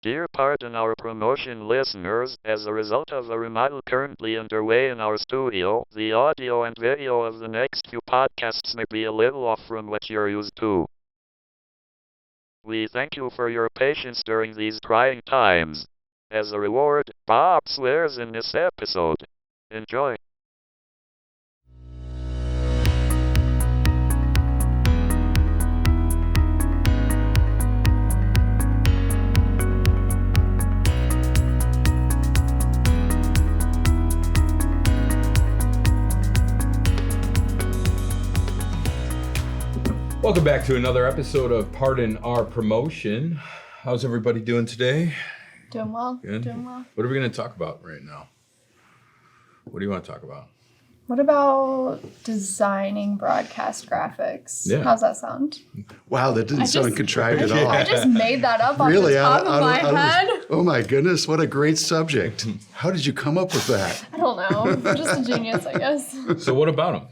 Dear Pardon Our Promotion listeners, as a result of a remodel currently underway in our studio, the audio and video of the next few podcasts may be a little off from what you're used to. We thank you for your patience during these trying times. As a reward, Bob swears in this episode. Enjoy. Welcome back to another episode of Pardon Our Promotion. How's everybody doing today? Doing well. Good. Doing well. What are we going to talk about right now? What do you want to talk about? What about designing broadcast graphics? Yeah. How's that sound? Wow, that didn't sound contrived at all. I just made that up off Really, the top of my out head. oh my goodness, what a great subject. How did you come up with that? I don't know. I'm just a genius, I guess. So what about them?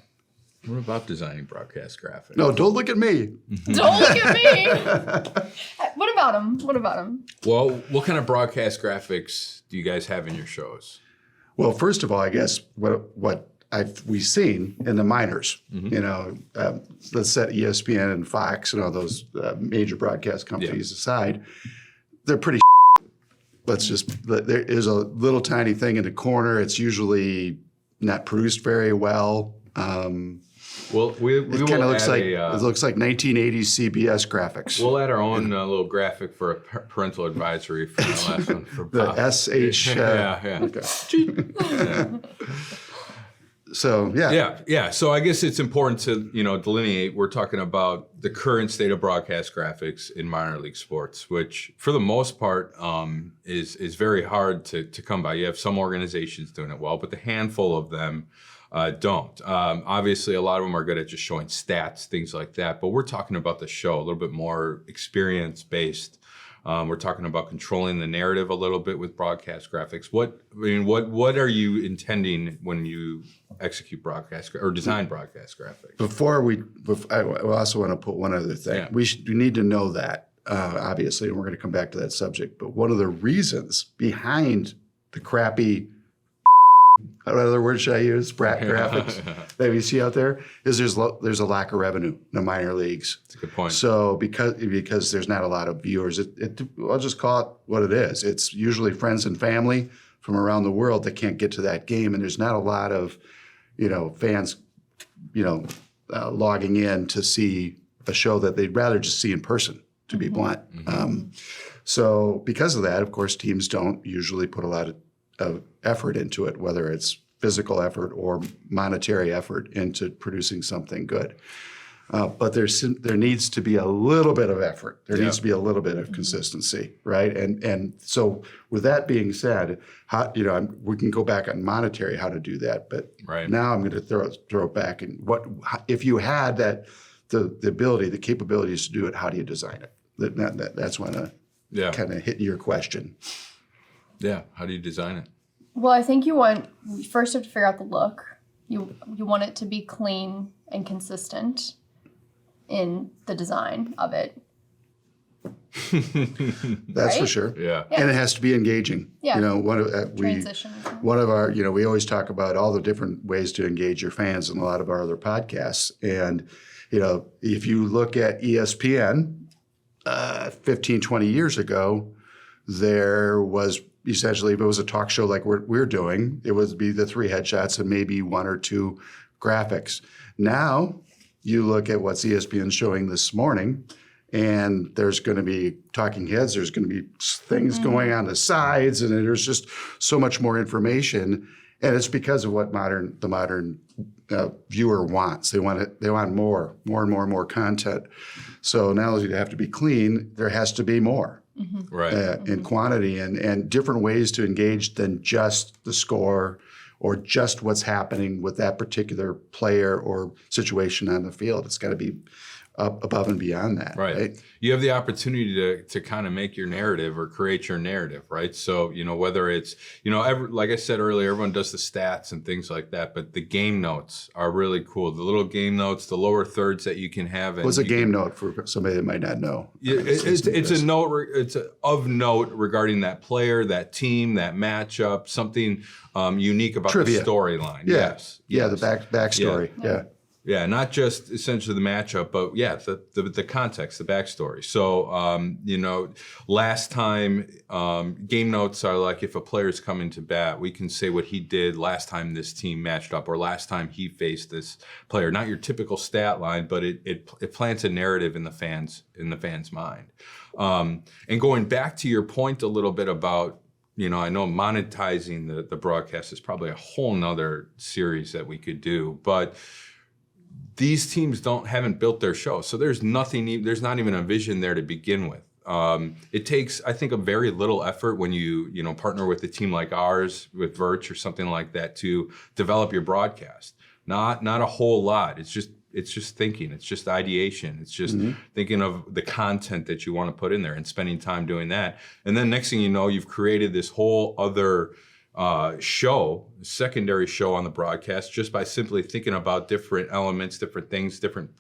What about designing broadcast graphics? No, don't look at me. Don't look at me. What about him? What about him? Well, what kind of broadcast graphics do you guys have in your shows? Well, first of all, I guess what we've seen in the minors, let's set ESPN and Fox and all those major broadcast companies aside, they're pretty there is a little tiny thing in the corner. It's usually not produced very well. Well, It kind of looks like it looks like 1980s CBS graphics. We'll add our own little graphic for a parental advisory for the last one for The Bob. SH. Yeah. Okay. So Yeah. So I guess it's important to delineate. We're talking about the current state of broadcast graphics in minor league sports, which for the most part is very hard to come by. You have some organizations doing it well, but the handful of them don't. Obviously, a lot of them are good at just showing stats, things like that. But we're talking about the show, a little bit more experience-based. We're talking about controlling the narrative a little bit with broadcast graphics. What are you intending when you execute broadcast or design broadcast graphics? I also want to put one other thing. Yeah. We need to know that, obviously, and we're going to come back to that subject. But one of the reasons behind the crappy, what other word should I use? Graphics that we see out there is there's a lack of revenue in the minor leagues. That's a good point. So because there's not a lot of viewers, I'll just call it what it is. It's usually friends and family from around the world that can't get to that game, and there's not a lot of fans logging in to see a show that they'd rather just see in person, to be blunt. So because of that, of course, teams don't usually put a lot of effort into it, whether it's physical effort or monetary effort into producing something good. But there needs to be a little bit of effort. There needs to be a little bit of consistency, right? And so with that being said, we can go back on monetary how to do that. But now I'm going to throw it back. And if you had the ability, the capabilities to do it, how do you design it? That's when kind of hit your question. Yeah. How do you design it? Well, I think you first have to figure out the look. You want it to be clean and consistent in the design of it. That's for sure. Yeah. And it has to be engaging. Yeah. Transition. One of our, we always talk about all the different ways to engage your fans in a lot of our other podcasts. And, if you look at ESPN 15, 20 years ago, there was essentially, if it was a talk show like we're doing, it would be the 3 headshots and maybe 1 or 2 graphics. Now, you look at what ESPN is showing this morning, and there's going to be talking heads, there's going to be things going on the sides, and there's just so much more information. And it's because of what the modern viewer wants. They want more content. So not only do you have to be clean, there has to be more. In quantity and different ways to engage than just the score or just what's happening with that particular player or situation on the field. It's got to be up above and beyond that. Right. You have the opportunity to kind of make your narrative or create your narrative, right? So, whether it's, like I said earlier, everyone does the stats and things like that, but the game notes are really cool. The little game notes, the lower thirds that you can have. What's a game note for somebody that might not know? It's a note. It's of note regarding that player, that team, that matchup, something unique about Trivia. The storyline. Yeah. The backstory. Yeah, not just essentially the matchup, but the context, the backstory. So, last time, game notes are like if a player's coming to bat, we can say what he did last time this team matched up, or last time he faced this player. Not your typical stat line, but it plants a narrative in the fans' mind. And going back to your point a little bit about, I know monetizing the broadcast is probably a whole nother series that we could do, but these teams haven't built their show, so there's not even a vision there to begin with. It takes, I think, a very little effort when you partner with a team like ours, with Verge or something like that, to develop your broadcast. Not a whole lot. It's just thinking. It's just ideation. It's just thinking of the content that you want to put in there and spending time doing that. And then next thing you know, you've created this whole other secondary show on the broadcast, just by simply thinking about different elements, different things, different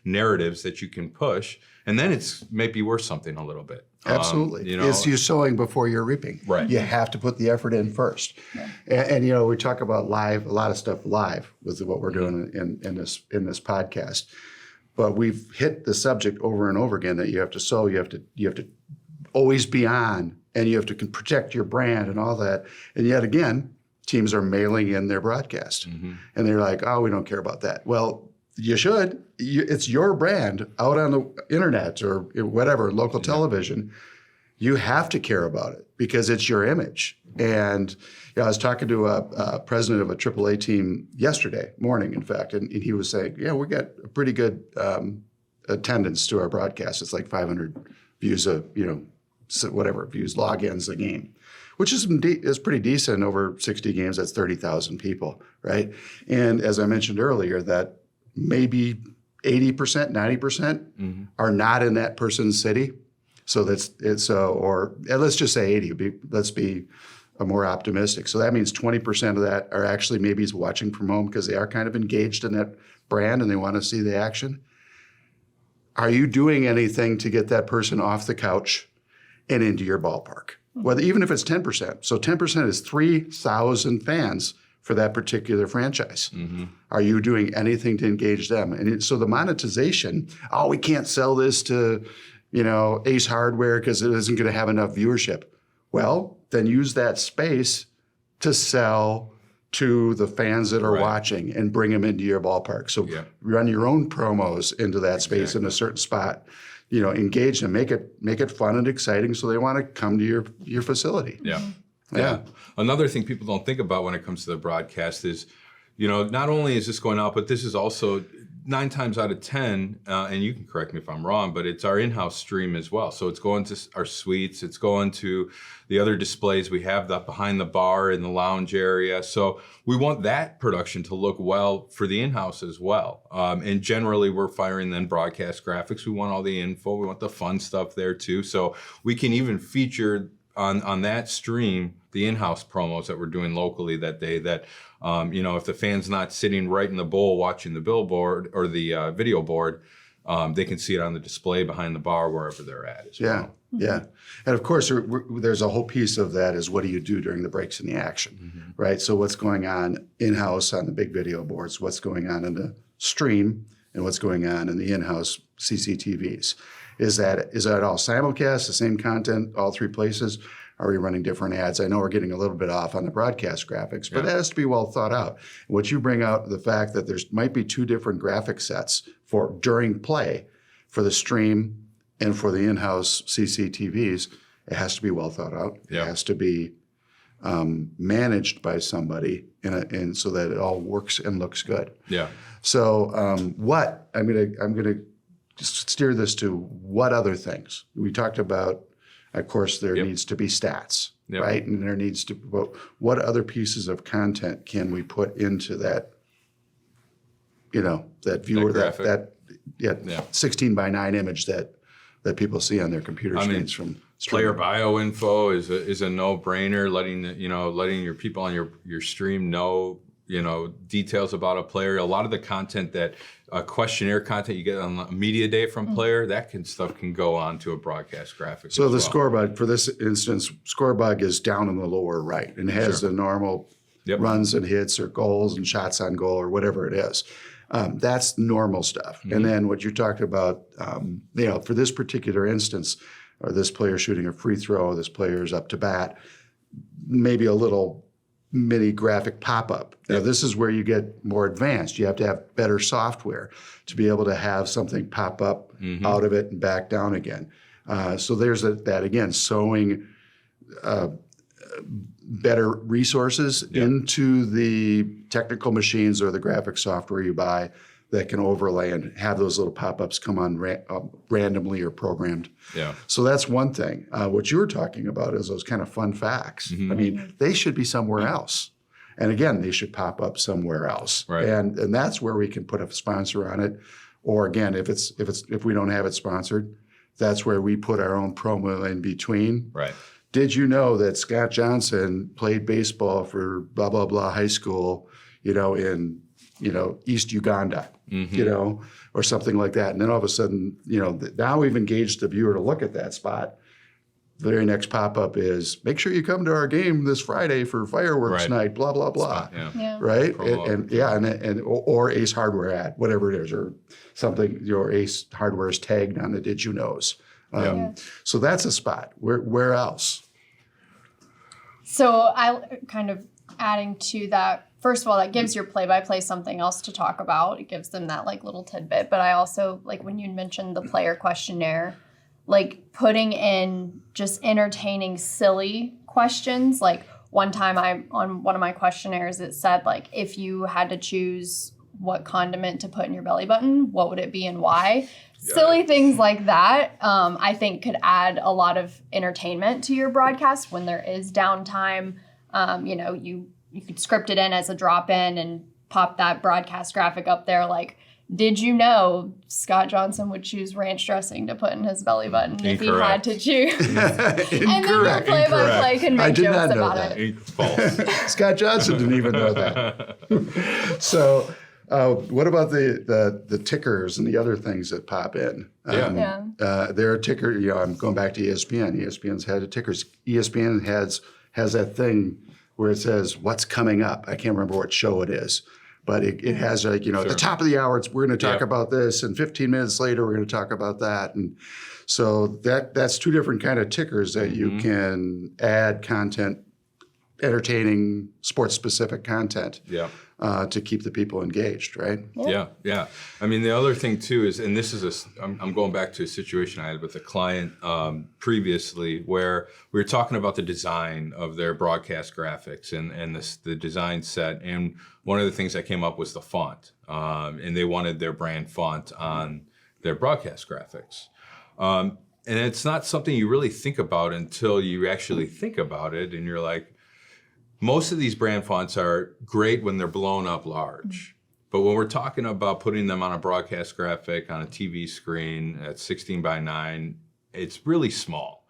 narratives that you can push, and then it's maybe worth something a little bit. Absolutely, it's you sowing before you're reaping. Right, you have to put the effort in first. And we talk about live, a lot of stuff live with what we're doing in this podcast, but we've hit the subject over and over again that you have to sow, you have to always be on. And you have to protect your brand and all that. And yet again, teams are mailing in their broadcast. And they're like, oh, we don't care about that. Well, you should. It's your brand out on the internet or whatever, local television. You have to care about it because it's your image. And I was talking to a president of a AAA team yesterday morning, in fact, and he was saying, we got a pretty good attendance to our broadcast. It's like 500 views views, logins a game, which is pretty decent. Over 60 games, that's 30,000 people, right? And as I mentioned earlier, that maybe 80%, 90% are not in that person's city. So let's just say 80. Let's be more optimistic. So that means 20% of that are actually maybe watching from home because they are kind of engaged in that brand and they want to see the action. Are you doing anything to get that person off the couch and into your ballpark? Whether even if it's 10%. So 10% is 3,000 fans for that particular franchise. Are you doing anything to engage them? And so the monetization, we can't sell this to, Ace Hardware because it isn't going to have enough viewership. Well, then use that space to sell to the fans that are watching and bring them into your ballpark. So run your own promos into that space in a certain spot. Engage them, make it fun and exciting so they want to come to your facility. Yeah. Another thing people don't think about when it comes to the broadcast is, not only is this going out, but this is also 9 times out of 10, and you can correct me if I'm wrong, but it's our in-house stream as well. So it's going to our suites, it's going to the other displays we have that behind the bar in the lounge area. So we want that production to look well for the in-house as well. And generally we're firing then broadcast graphics. We want all the info. We want the fun stuff there too. So we can even feature on that stream the in-house promos that we're doing locally that day that, if the fan's not sitting right in the bowl watching the billboard or the video board, they can see it on the display behind the bar wherever they're at as well. Yeah. And of course, there's a whole piece of that is what do you do during the breaks in the action, right? So what's going on in-house on the big video boards, what's going on in the stream, and what's going on in the in-house CCTVs. Is that all simulcast, the same content, all 3 places? Are we running different ads? I know we're getting a little bit off on the broadcast graphics, but that has to be well thought out. What you bring out, the fact that there might be 2 different graphic sets for during play for the stream and for the in-house CCTVs, it has to be well thought out. It has to be managed by somebody and so that it all works and looks good. So I'm gonna just steer this to what other things we talked about. Of course, there needs to be stats, right? And there needs to what other pieces of content can we put into that, that viewer, that 16 by 9 image that people see on their computer screens from player streaming. bio info is a no-brainer. Letting your people on your stream know details about a player. A lot of the content that questionnaire content you get on a media day from player, stuff can go on to a broadcast graphic. So the score bug, for this instance, score bug is down in the lower right and has the normal runs and hits or goals and shots on goal or whatever it is. That's normal stuff. And then what you're talking about, for this particular instance, or this player shooting a free throw, this player's up to bat, maybe a little mini graphic pop-up. Now, this is where you get more advanced. You have to have better software to be able to have something pop up out of it and back down again. So there's that again, sewing better resources into the technical machines or the graphic software you buy that can overlay and have those little pop-ups come on randomly or programmed. Yeah. So that's one thing. What you were talking about is those kind of fun facts. I mean, they should be somewhere else. And again, they should pop up somewhere else. Right. And that's where we can put a sponsor on it. Or again, if we don't have it sponsored, that's where we put our own promo in between. Right. Did you know that Scott Johnson played baseball for blah, blah, blah high school, in East Uganda, or something like that. And then all of a sudden, now we've engaged the viewer to look at that spot. The very next pop-up is, make sure you come to our game this Friday for fireworks night, blah, blah, blah. Right? Or Ace Hardware ad, whatever it is, or something, your Ace Hardware is tagged on the Did You Knows. So that's a spot. Where else? So I kind of adding to that, first of all, that gives your play-by-play something else to talk about. It gives them that little tidbit. But I also, when you mentioned the player questionnaire, putting in just entertaining, silly questions. One time on one of my questionnaires, it said, if you had to choose what condiment to put in your belly button, what would it be and why? Silly things like that, I think could add a lot of entertainment to your broadcast when there is downtime. You could script it in as a drop-in and pop that broadcast graphic up there. Did you know Scott Johnson would choose ranch dressing to put in his belly button if he had to choose? And then your play-by-play can make jokes about it. False. Scott Johnson didn't even know that. So what about the tickers and the other things that pop in? There are tickers. I'm going back to ESPN. ESPN's had tickers. ESPN has that thing where it says what's coming up. I can't remember what show it is, but it has at the top of the hour, we're going to talk about this, and 15 minutes later we're going to talk about that, and so that's two different kind of tickers that you can add content, entertaining, sports specific content. To keep the people engaged, right? Yeah. I mean, the other thing too is, and this is I'm going back to a situation I had with a client previously where we were talking about the design of their broadcast graphics and the design set. And one of the things that came up was the font, and they wanted their brand font on their broadcast graphics. And it's not something you really think about until you actually think about it, and you're like, most of these brand fonts are great when they're blown up large. But when we're talking about putting them on a broadcast graphic on a TV screen at 16 by 9, it's really small.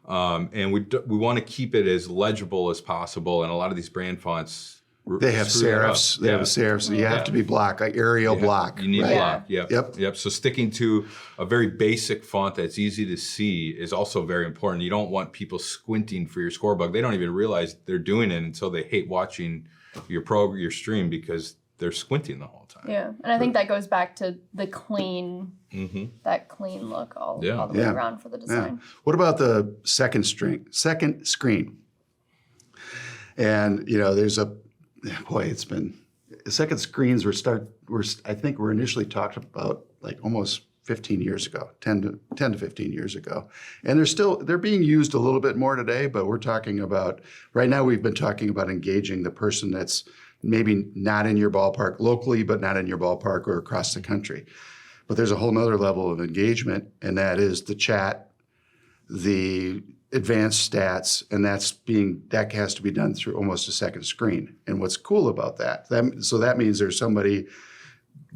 And we want to keep it as legible as possible. And a lot of these brand fonts, they have serifs. They have a serif. So you have to be block, like Arial block. You need block. Yep. So sticking to a very basic font that's easy to see is also very important. You don't want people squinting for your score bug. They don't even realize they're doing it until they hate watching your stream because they're squinting the whole time. Yeah, and I think that goes back to the clean, that clean look all the way around for the design. Yeah. What about the second screen? And there's it's been second screens I think were initially talked about almost 15 years ago, 10 to 15 years ago. And they're being used a little bit more today, but we're talking about, right now we've been talking about engaging the person that's maybe not in your ballpark locally, but not in your ballpark or across the country. But there's a whole nother level of engagement, and that is the chat, the advanced stats, and that has to be done through almost a second screen. And what's cool about that means there's somebody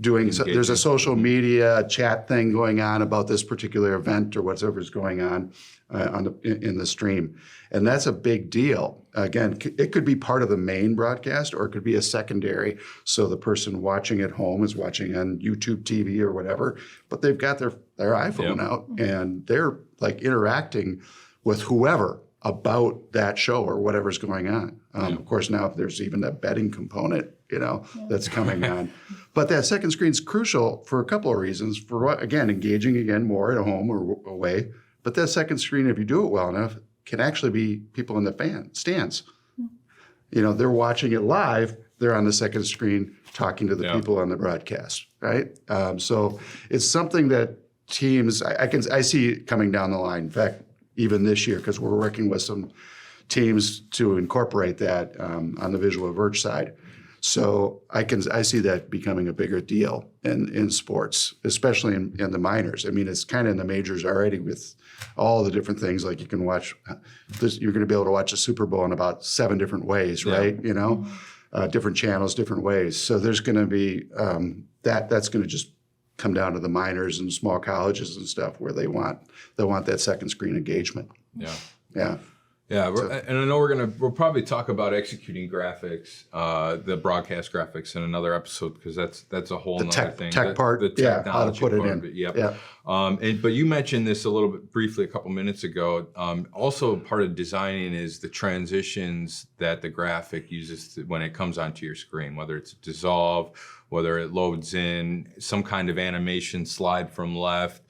doing, there's a social media chat thing going on about this particular event or whatever's going on in the stream. And that's a big deal. Again, it could be part of the main broadcast or it could be a secondary. So the person watching at home is watching on YouTube TV or whatever, but they've got their iPhone out and they're like interacting with whoever about that show or whatever's going on. Of course, now there's even that betting component, that's coming on. But that second screen is crucial for a couple of reasons. For again, engaging more at home or away. But that second screen, if you do it well enough, can actually be people in the stands. They're watching it live. They're on the second screen talking to the people on the broadcast, right? So it's something that teams, I see coming down the line. In fact, even this year, because we're working with some teams to incorporate that on the visual avert side. So I see that becoming a bigger deal in sports, especially in the minors. I mean, it's kind of in the majors already with all the different things. Like you can watch, you're going to be able to watch a Super Bowl in about 7 different ways, right? Different channels, different ways. So there's going to be that's going to just come down to the minors and small colleges and stuff where they want that second screen engagement. Yeah, and I know we'll probably talk about executing graphics, the broadcast graphics in another episode because that's a whole other thing. Tech part, the technology how to put it in. Yeah. But you mentioned this a little bit briefly a couple minutes ago. Also, part of designing is the transitions that the graphic uses when it comes onto your screen, whether it's a dissolve, whether it loads in some kind of animation slide from left.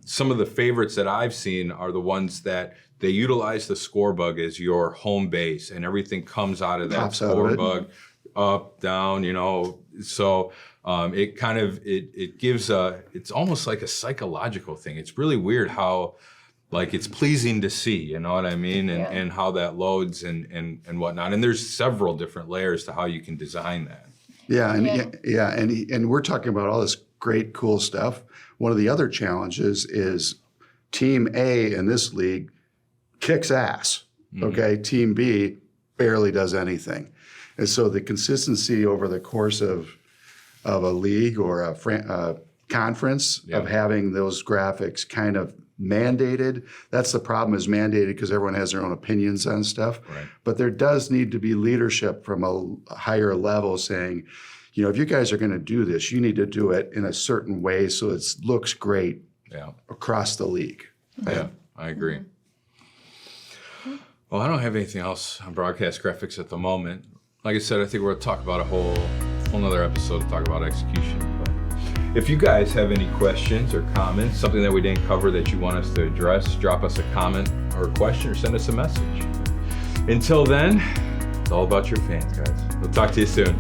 Some of the favorites that I've seen are the ones that they utilize the score bug as your home base and everything comes out of that score bug, up, down, So it kind of, it gives it's almost like a psychological thing. It's really weird how like it's pleasing to see, you know what I mean? And how that loads and whatnot. And there's several different layers to how you can design that. And we're talking about all this great, cool stuff. One of the other challenges is Team A in this league kicks ass, okay? Team B barely does anything. And so the consistency over the course of a league or a conference of having those graphics kind of mandated, that's the problem, is mandated because everyone has their own opinions on stuff. Right. But there does need to be leadership from a higher level saying, if you guys are going to do this, you need to do it in a certain way so it looks great across the league. Yeah, I agree. Well, I don't have anything else on broadcast graphics at the moment. Like I said, I think we're going to talk about a whole nother episode to talk about execution. But if you guys have any questions or comments, something that we didn't cover that you want us to address, drop us a comment or a question or send us a message. Until then, it's all about your fans, guys. We'll talk to you soon.